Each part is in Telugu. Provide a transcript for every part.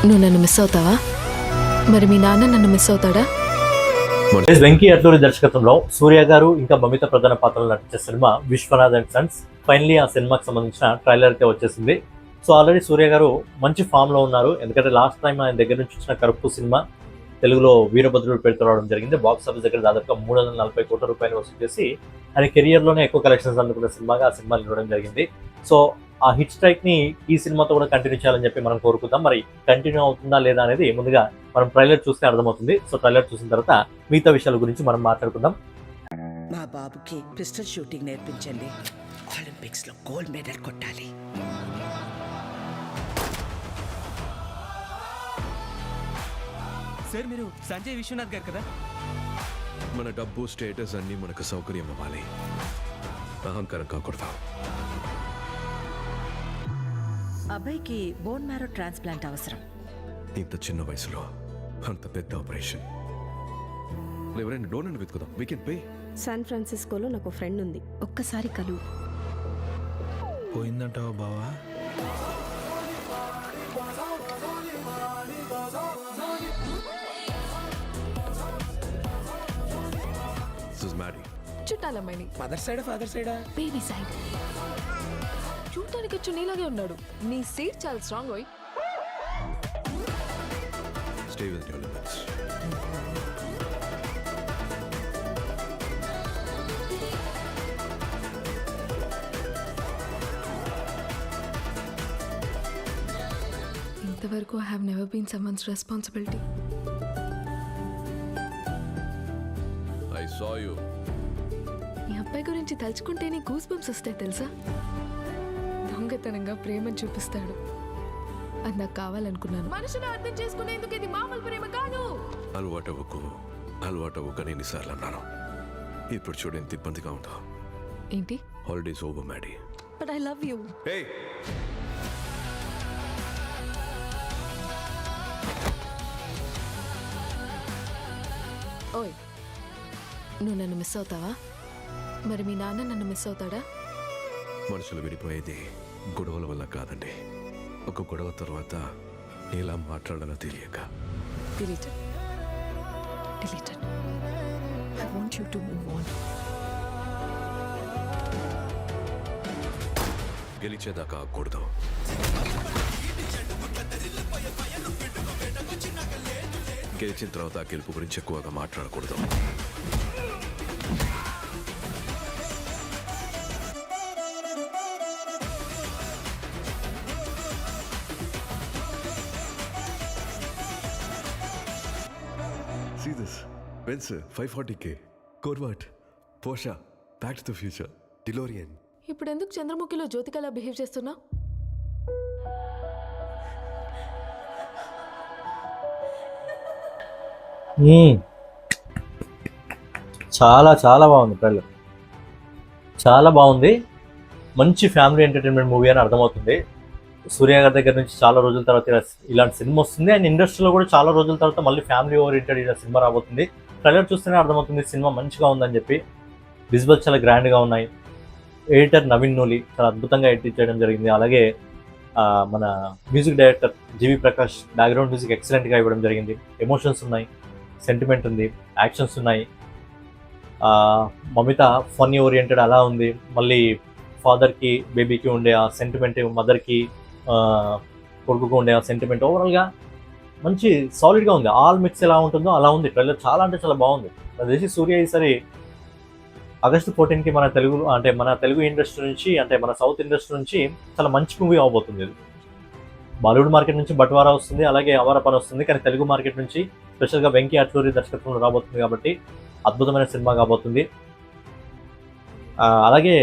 నువ్వు నన్ను మిస్ అవుతావా? మరి మీ నాన్న నన్ను మిస్ అవుతాడా? వెంకీ అట్లూరి దర్శకత్వంలో సూర్య గారు ఇంకా మమిత ప్రధాన పాత్రలు నటించే cinema Vishwanath and sons finally ఆ సినిమాకి సంబంధించిన ట్రైలర్ అయితే వచ్చేసింది. సో ఆల్రెడీ సూర్య గారు మంచి ఫామ్ లో ఉన్నారు. ఎందుకంటే లాస్ట్ టైం ఆయన దగ్గర నుంచి వచ్చిన కరుపు సినిమా తెలుగులో వీరభద్రుడు పేరుతో రావడం జరిగింది. బాక్స్ ఆఫీస్ దగ్గర దాదాపుగా 340 కోట్ల రూపాయలు వసూలు చేసి ఆయన కెరియర్ లోనే ఎక్కువ కలెక్షన్స్ అందుకున్న సినిమాగా ఆ సినిమా నిలవడం జరిగింది. సో ఆ హిట్ స్ట్రైక్ ని ఈ సినిమాతో కూడా కంటిన్యూ చేయాలని చెప్పి మనం కోరుకుందాం. మరి కంటిన్యూ అవుతుందా లేదా అనేది ముందుగా మనం ట్రైలర్ చూస్తే అర్థమవుతుంది. సో ట్రైలర్ చూసిన తర్వాత మిగతా విషయాల గురించి మనం మాట్లాడుకుందాం. మా బాబుకి పిస్టల్ షూటింగ్ నేర్పించండి. ఒలింపిక్స్ లో గోల్డ్ మెడల్ కొట్టాలి. సార్ మీరు సంజయ్ విశ్వనాథ్ గారు కదా? మన డబ్బు స్టేటస్ అన్ని మనకు సౌకర్యం అవ్వాలి, అహంకారం కాకూడదు. అబ్బాయికి బోన్ మ్యారో ట్రాన్స్ప్లాంట్ అవసరం. ఇంత చిన్న వయసులో అంత పెద్ద ఆపరేషన్. ఎవరైనా డోనర్ వెతుకుదాం. We can pay. శాన్ ఫ్రాన్సిస్కోలో నాకు ఫ్రెండ్ ఉంది, ఒక్కసారి కలు. పోయిందంటావా బావా? చుట్టాలమ్మాయిని. మదర్ సైడా ఫాదర్ సైడా? Baby side. చూడటానికి వచ్చి నీలాగే ఉన్నాడు. నీ సీట్ చాలా స్ట్రాంగ్ ఓయ్. Stay with your limits. ఇంతవరకు I have never been someone's responsibility. I saw you. ఈ అబ్బాయి గురించి తలుచుకుంటేనే గూస్ బంప్స్ వస్తాయి తెలుసా? దొంగతనంగా ప్రేమను చూపిస్తాడు. అది నాకు కావాలనుకున్నాను. మనుషులు అర్థం చేసుకునేందుకు ఇది మామూలు ప్రేమ కాదు. అలవాటవ్వకని ఎన్నిసార్లు అన్నాను. ఇప్పుడు చూడు ఎంత ఇబ్బందిగా ఉందో. ఏంటి? Holidays over Maddy. But I love you. Hey. ఓయ్, నువ్వు నన్ను మిస్ అవుతావా? మరి మీ నాన్న నన్ను మిస్ అవుతాడా? మనుషులు విడిపోయేది గొడవల వల్ల కాదండి. ఒక గొడవ తర్వాత ఎలా మాట్లాడాలో తెలియక. Deleted. I want you to move on. గెలిచేదాకా ఆగకూడదు. గెలిచిన తర్వాత ఆ గెలుపు గురించి ఎక్కువగా మాట్లాడకూడదు. See this. Benz 540K. Corvette. Porsche. Back to the future. DeLorean. ఇప్పుడు ఎందుకు చంద్రముఖిలో జ్యోతికలా బిహేవ్ చేస్తున్నా? చాలా చాలా బాగుంది ట్రైలర్. చాలా బాగుంది. మంచి ఫ్యామిలీ ఎంటర్టైన్మెంట్ మూవీ అని అర్థమవుతుంది. సూర్య గారి దగ్గర నుంచి చాలా రోజుల తర్వాత ఇలాంటి సినిమా వస్తుంది. అండ్ ఇండస్ట్రీలో కూడా చాలా రోజుల తర్వాత మళ్ళీ ఫ్యామిలీ ఓరియంటెడ్ ఇలా సినిమా రాబోతుంది. ట్రైలర్ చూస్తేనే అర్థమవుతుంది సినిమా మంచిగా ఉందని చెప్పి. విజువల్స్ చాలా గ్రాండ్గా ఉన్నాయి. ఎడిటర్ నవీన్ నూలి చాలా అద్భుతంగా ఎడిట్ చేయడం జరిగింది. అలాగే మన మ్యూజిక్ డైరెక్టర్ జీవి ప్రకాష్ బ్యాక్గ్రౌండ్ మ్యూజిక్ ఎక్సలెంట్గా ఇవ్వడం జరిగింది. ఎమోషన్స్ ఉన్నాయి, సెంటిమెంట్ ఉంది, యాక్షన్స్ ఉన్నాయి. మమిత ఫన్నీ ఓరియంటెడ్ అలా ఉంది. మళ్ళీ ఫాదర్కి బేబీకి ఉండే ఆ సెంటిమెంట్, మదర్కి కొడుకుకు ఉండే ఆ సెంటిమెంట్, ఓవరాల్గా మంచి సాలిడ్గా ఉంది. ఆల్ మిక్స్ ఎలా ఉంటుందో అలా ఉంది ట్రైలర్. చాలా అంటే చాలా బాగుంది. నాకు తెలిసి సూర్య ఈసారి ఆగస్టు 14కి మన తెలుగు ఇండస్ట్రీ నుంచి, అంటే మన సౌత్ ఇండస్ట్రీ నుంచి చాలా మంచి మూవీ అవబోతుంది. ఇది బాలీవుడ్ మార్కెట్ నుంచి బట్వారా వస్తుంది, అలాగే అవార పని వస్తుంది. కానీ తెలుగు మార్కెట్ నుంచి స్పెషల్గా వెంకీ అట్లూరి దర్శకత్వంలో రాబోతుంది కాబట్టి అద్భుతమైన సినిమా కాబోతుంది. అలాగే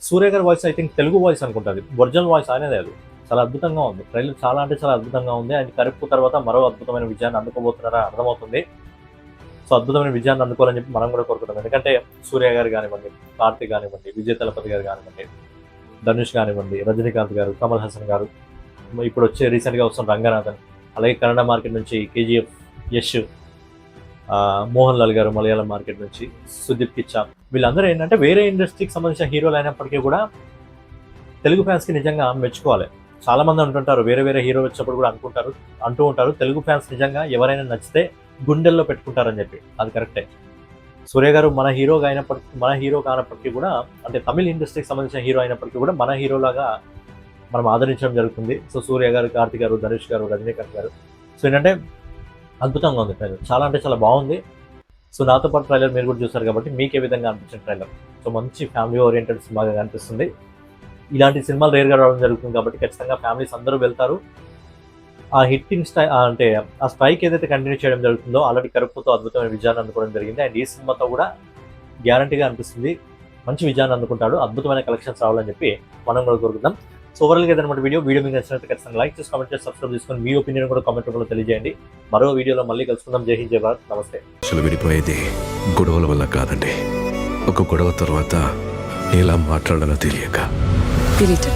సూర్య గారి voice I think Telugu voice అనుకుంటుంది, ఒరిజినల్ వాయిస్ అనేది. అది చాలా అద్భుతంగా ఉంది. ట్రైలర్ చాలా అంటే చాలా అద్భుతంగా ఉంది. ఆయన కరుపు తర్వాత మరో అద్భుతమైన విజయాన్ని అందుకోబోతున్నారా అర్థమవుతుంది. సో అద్భుతమైన విజయాన్ని అందుకోవాలని చెప్పి మనం కూడా కోరుకుంటాం. ఎందుకంటే సూర్య గారు కానివ్వండి, కార్తీక్ కానివ్వండి, విజయ్ తలపతి గారు కానివ్వండి, ధనుష్ కానివ్వండి, రజనీకాంత్ గారు, కమల్ హాసన్ గారు, ఇప్పుడు వచ్చే రీసెంట్గా వస్తున్న రంగనాథన్, అలాగే కన్నడ మార్కెట్ నుంచి కేజీఎఫ్ యష్, మోహన్ లాల్ గారు మలయాళం మార్కెట్ నుంచి, సుదీప్ కిచ్చా, వీళ్ళందరూ ఏంటంటే వేరే ఇండస్ట్రీకి సంబంధించిన హీరోలు అయినప్పటికీ కూడా తెలుగు ఫ్యాన్స్కి నిజంగా మెచ్చుకోవాలి. చాలా మంది అంటుంటారు, వేరే వేరే హీరో వచ్చినప్పుడు కూడా అంటూ ఉంటారు తెలుగు ఫ్యాన్స్ నిజంగా ఎవరైనా నచ్చితే గుండెల్లో పెట్టుకుంటారని చెప్పి. అది కరెక్టే. సూర్య గారు మన హీరో కానప్పటికీ కూడా, అంటే తమిళ ఇండస్ట్రీకి సంబంధించిన హీరో అయినప్పటికీ కూడా మన హీరోలాగా మనం ఆదరించడం జరుగుతుంది. సో సూర్య గారు, కార్తిక్ గారు, ధనుష్ గారు, రజనీకాంత్ గారు. సో ఏంటంటే అద్భుతంగా ఉంది ట్రైలర్, చాలా అంటే చాలా బాగుంది. సో నాతో పాటు ట్రైలర్ మీరు కూడా చూసారు కాబట్టి మీకు ఏ విధంగా అనిపించిన ట్రైలర్? సో మంచి ఫ్యామిలీ ఓరియంటెడ్ సినిమాగా కనిపిస్తుంది. ఇలాంటి సినిమాలు రేర్గా రావడం జరుగుతుంది కాబట్టి ఖచ్చితంగా ఫ్యామిలీస్ అందరూ వెళ్తారు. ఆ హిట్టింగ్ అంటే ఆ స్ట్రైక్ ఏదైతే కంటిన్యూ చేయడం జరుగుతుందో, ఆల్రెడీ కరుపుతో అద్భుతమైన విజయాన్ని అందుకోవడం జరిగింది. అండ్ ఈ సినిమాతో కూడా గ్యారంటీగా అనిపిస్తుంది మంచి విజయాన్ని అందుకుంటాడు, అద్భుతమైన కలెక్షన్స్ రావాలని చెప్పి మనం కూడా కోరుకుందాం. సో ఓవరాల్గా ఏదైనా వీడియో మీకు నచ్చినట్టు ఖచ్చితంగా లైక్ చేసి, కామెంట్ చేసి, సబ్స్క్రైబ్ చేసుకొని మీ ఒపీనియన్ కూడా కామెంట్ రూపంలో తెలియజేయండి. మరో వీడియోలో మళ్ళీ కలుసుకుందాం. జై హింద్, జై భారత్, నమస్తే. మనుషులు విడిపోయేది గొడవల వల్ల కాదండి. ఒక గొడవ తర్వాత ఎలా మాట్లాడాలో తెలియక. డిలీట్